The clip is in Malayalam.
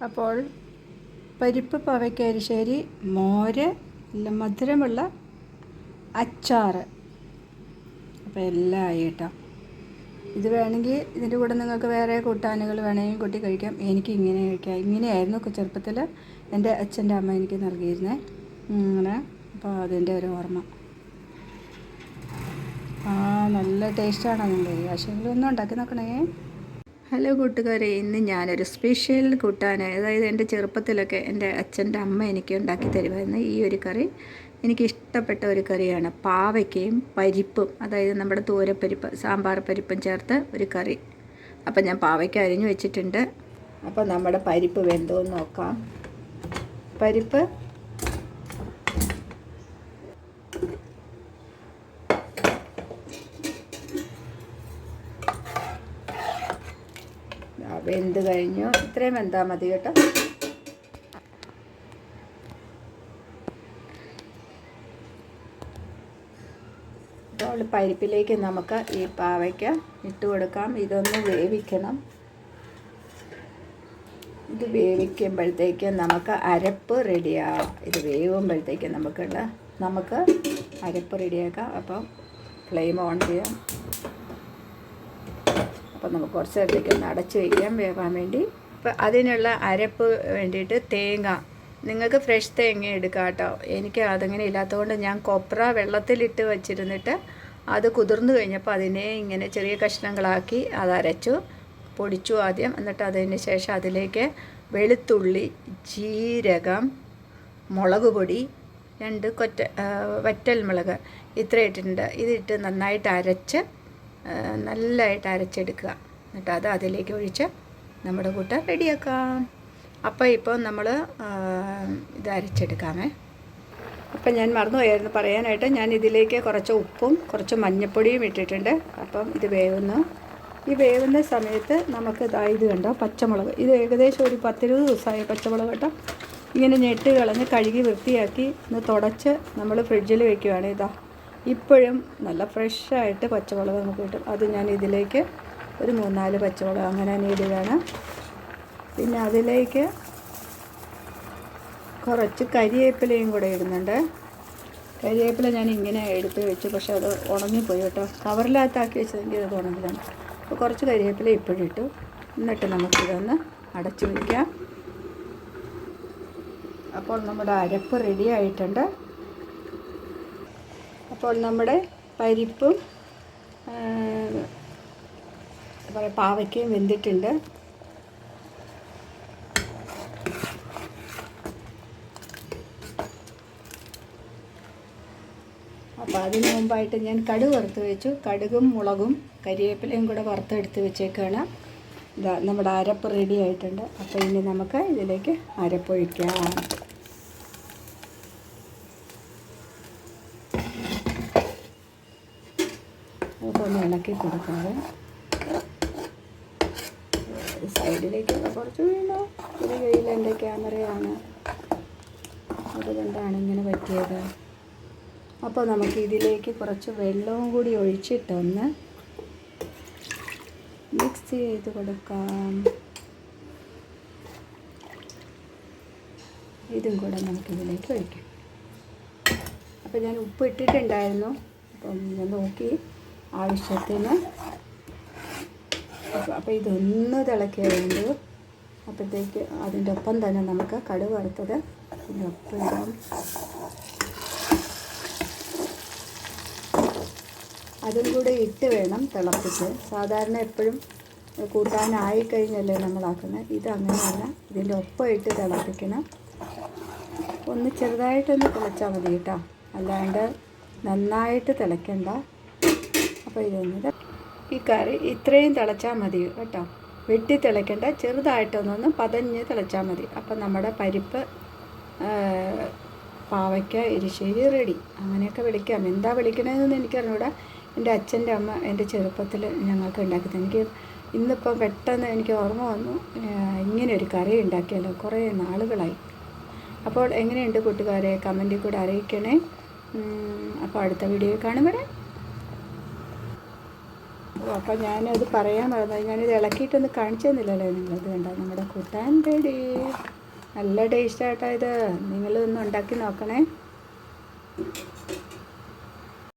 അപ്പോൾ പരിപ്പ് പാവയ്ക്ക എരിശ്ശേരി, മോര്, നല്ല മധുരമുള്ള അച്ചാർ. അപ്പോൾ എല്ലാം ആയി കേട്ടോ. ഇത് വേണമെങ്കിൽ ഇതിൻ്റെ കൂടെ നിങ്ങൾക്ക് വേറെ കൂട്ടാനുകൾ വേണമെങ്കിൽ കൂട്ടി കഴിക്കാം. എനിക്ക് ഇങ്ങനെ കഴിക്കാം. ഇങ്ങനെയായിരുന്നു ചെറുപ്പത്തിൽ എൻ്റെ അച്ഛൻ്റെ അമ്മ എനിക്ക് നൽകിയിരുന്നത്. അങ്ങനെ അപ്പോൾ അതിൻ്റെ ഒരു ഓർമ്മ. നല്ല ടേസ്റ്റാണ്. നിങ്ങൾ ആശയെങ്കിലും ഒന്നും ഉണ്ടാക്കി നോക്കണേ. ഹലോ കൂട്ടുകാരെ, ഇന്ന് ഞാനൊരു സ്പെഷ്യൽ കൂട്ടാൻ, അതായത് എൻ്റെ ചെറുപ്പത്തിലൊക്കെ എൻ്റെ അച്ഛൻ്റെ അമ്മ എനിക്ക് ഉണ്ടാക്കി തരുമായിരുന്നു. ഈ ഒരു കറി എനിക്കിഷ്ടപ്പെട്ട ഒരു കറിയാണ്. പാവയ്ക്കയും പരിപ്പും, അതായത് നമ്മുടെ തോരപ്പരിപ്പ്, സാമ്പാർ പരിപ്പും ചേർത്ത് ഒരു കറി. അപ്പം ഞാൻ പാവയ്ക്ക അരിഞ്ഞു വെച്ചിട്ടുണ്ട്. അപ്പോൾ നമ്മുടെ പരിപ്പ് വെന്തോന്ന് നോക്കാം. പരിപ്പ് വെന്ത് കഴിഞ്ഞു. ഇത്രയും വെന്താൽ മതി കേട്ടോ. അപ്പോൾ പരിപ്പിലേക്ക് നമുക്ക് ഈ പാവയ്ക്ക ഇട്ട് കൊടുക്കാം. ഇതൊന്ന് വേവിക്കണം. ഇത് വേവിക്കുമ്പോഴത്തേക്ക് നമുക്ക് അരപ്പ് റെഡിയാക്കാം. ഇത് വേവുമ്പോഴത്തേക്ക് നമുക്ക് അരപ്പ് റെഡിയാക്കാം. അപ്പം ഫ്ലെയിം ഓൺ ചെയ്യാം. അപ്പോൾ നമുക്ക് കുറച്ച് നേരത്തേക്ക് ഒന്ന് അടച്ച് വയ്ക്കാം വേവാൻ വേണ്ടി. അപ്പോൾ അതിനുള്ള അരപ്പ് വേണ്ടിയിട്ട് തേങ്ങ, നിങ്ങൾക്ക് ഫ്രഷ് തേങ്ങ എടുക്കാം കേട്ടോ. എനിക്ക് അതങ്ങനെ ഇല്ലാത്തതുകൊണ്ട് ഞാൻ കൊപ്ര വെള്ളത്തിലിട്ട് വച്ചിരുന്നിട്ട് അത് കുതിർന്നു കഴിഞ്ഞപ്പോൾ അതിനെ ഇങ്ങനെ ചെറിയ കഷ്ണങ്ങളാക്കി അത് അരച്ചു പൊടിച്ചു ആദ്യം. എന്നിട്ട് അതിന് ശേഷം അതിലേക്ക് വെളുത്തുള്ളി, ജീരകം, മുളക് പൊടി, 2 വറ്റൽ മുളക് ഇത്ര ഇട്ടിട്ടുണ്ട്. ഇതിട്ട് നല്ലതായിട്ട് അരച്ചെടുക്കുക. എന്നിട്ട് അത് അതിലേക്ക് ഒഴിച്ച് നമ്മുടെ കൂട്ട് റെഡിയാക്കാം. അപ്പോൾ ഇപ്പോൾ നമ്മൾ ഇത് അരച്ചെടുക്കാമേ. അപ്പം ഞാൻ മറന്നുപോയായിരുന്നു പറയാനായിട്ട്. ഞാൻ ഇതിലേക്ക് കുറച്ച് ഉപ്പും കുറച്ച് മഞ്ഞൾപ്പൊടിയും ഇട്ടിട്ടുണ്ട്. അപ്പം ഇത് വേവുന്നു. ഈ വേവുന്ന സമയത്ത് നമുക്ക് ഇത് കണ്ടോ പച്ചമുളക്. ഇത് ഏകദേശം ഒരു 10-20 ദിവസമായ പച്ചമുളക് കേട്ടോ. ഇങ്ങനെ ഞെട്ട് കളഞ്ഞ് കഴുകി വൃത്തിയാക്കി ഒന്ന് തുടച്ച് നമ്മൾ ഫ്രിഡ്ജിൽ വെക്കുകയാണ്. ഇപ്പോഴും നല്ല ഫ്രഷായിട്ട് പച്ചമുളക് നമുക്ക് കിട്ടും. അത് ഞാൻ ഇതിലേക്ക് ഒരു 3-4 പച്ചമുളക് അങ്ങനെ ഇടുകയാണ്. പിന്നെ അതിലേക്ക് കുറച്ച് കരിവേപ്പിലയും കൂടെ ഇടുന്നുണ്ട്. കരിവേപ്പില ഞാൻ ഇങ്ങനെ എടുത്ത് വെച്ചു, പക്ഷെ അത് ഉണങ്ങിപ്പോയി കേട്ടോ. കവറിനകത്താക്കി വെച്ചതെങ്കിൽ അത് ഉണങ്ങിലാണ്. അപ്പോൾ കുറച്ച് കരിവേപ്പില ഇപ്പോഴും ഇട്ടു. എന്നിട്ട് നമുക്കിതൊന്ന് അടച്ചു വയ്ക്കാം. അപ്പോൾ നമ്മുടെ അരപ്പ് റെഡി ആയിട്ടുണ്ട്. അപ്പോൾ നമ്മുടെ പരിപ്പും പാവയ്ക്കയും വെന്തിട്ടുണ്ട്. അപ്പോൾ അതിന് മുമ്പായിട്ട് ഞാൻ കടുക് വറുത്ത് വെച്ചു. കടുകും മുളകും കരിവേപ്പിലയും കൂടെ വറുത്തെടുത്ത് വെച്ചേക്കാണ്. നമ്മുടെ അരപ്പ് റെഡി ആയിട്ടുണ്ട്. അപ്പോൾ ഇനി നമുക്ക് ഇതിലേക്ക് അരപ്പൊഴിക്കാം. അതൊന്ന് ഇളക്കി കൊടുക്കാതെ സൈഡിലേക്കൊക്കെ കുറച്ച് വീണോ. ഇത് കയ്യിൽ എൻ്റെ ക്യാമറയാണ്, അതുകൊണ്ടാണ് ഇങ്ങനെ പറ്റിയത്. അപ്പോൾ നമുക്ക് ഇതിലേക്ക് കുറച്ച് വെള്ളവും കൂടി ഒഴിച്ചിട്ടൊന്ന് മിക്സ് ചെയ്ത് കൊടുക്കാം. ഇതും കൂടെ നമുക്കിതിലേക്ക് ഒഴിക്കാം. അപ്പോൾ ഞാൻ ഉപ്പ് ഇട്ടിട്ടുണ്ടായിരുന്നു. അപ്പം ഞാൻ നോക്കി ആവശ്യത്തിന്. അപ്പോൾ ഇതൊന്ന് തിളക്കിയുണ്ട്. അപ്പോഴത്തേക്ക് അതിൻ്റെ ഒപ്പം തന്നെ നമുക്ക് കടുക് വറുത്തത് ഇതിൻ്റെ ഒപ്പം ഇടാം. അതും കൂടെ ഇട്ട് വേണം തിളപ്പിച്ച്. സാധാരണ എപ്പോഴും കൂട്ടാനായി കഴിഞ്ഞല്ലേ നമ്മളാക്കുന്നത്. ഇത് അങ്ങനെയല്ല, ഇതിൻ്റെ ഒപ്പം ഇട്ട് തിളപ്പിക്കണം. ഒന്ന് ചെറുതായിട്ടൊന്ന് തിളച്ചാൽ മതി കേട്ടോ, അല്ലാണ്ട് നന്നായിട്ട് തിളയ്ക്കണ്ട. അപ്പോൾ ഈ കറി ഇത്രയും തിളച്ചാൽ മതി കേട്ടോ. വെട്ടി തിളയ്ക്കണ്ട, ചെറുതായിട്ടൊന്നൊന്ന് പതഞ്ഞ് തിളച്ചാൽ മതി. അപ്പം നമ്മുടെ പരിപ്പ് പാവയ്ക്ക എരിശ്ശേരി റെഡി. അങ്ങനെയൊക്കെ വിളിക്കാം. എന്താ വിളിക്കണതെന്ന് എനിക്കറിഞ്ഞൂടാ. എൻ്റെ അച്ഛൻ്റെ അമ്മ എൻ്റെ ചെറുപ്പത്തിൽ ഞങ്ങൾക്ക് ഉണ്ടാക്കി. എനിക്ക് ഇന്നിപ്പം പെട്ടെന്ന് എനിക്ക് ഓർമ്മ വന്നു, ഇങ്ങനെ ഒരു കറി ഉണ്ടാക്കിയല്ലോ, കുറേ നാളുകളായി. അപ്പോൾ എങ്ങനെയുണ്ട് കൂട്ടുകാരെ, കമൻറ്റിൽ കൂടെ അറിയിക്കണേ. അപ്പോൾ അടുത്ത വീഡിയോ കാണും വരെ. അപ്പോൾ ഞാനത് പറയാൻ മറന്നു. ഞാനിത് ഇളക്കിയിട്ടൊന്ന് കാണിച്ചു തന്നില്ലല്ലോ നിങ്ങളത്. കണ്ടോ നമ്മുടെ കൂട്ടാൻ റെഡി. നല്ല ടേസ്റ്റായിട്ടോ ഇത്. നിങ്ങളൊന്ന് ഉണ്ടാക്കി നോക്കണേ.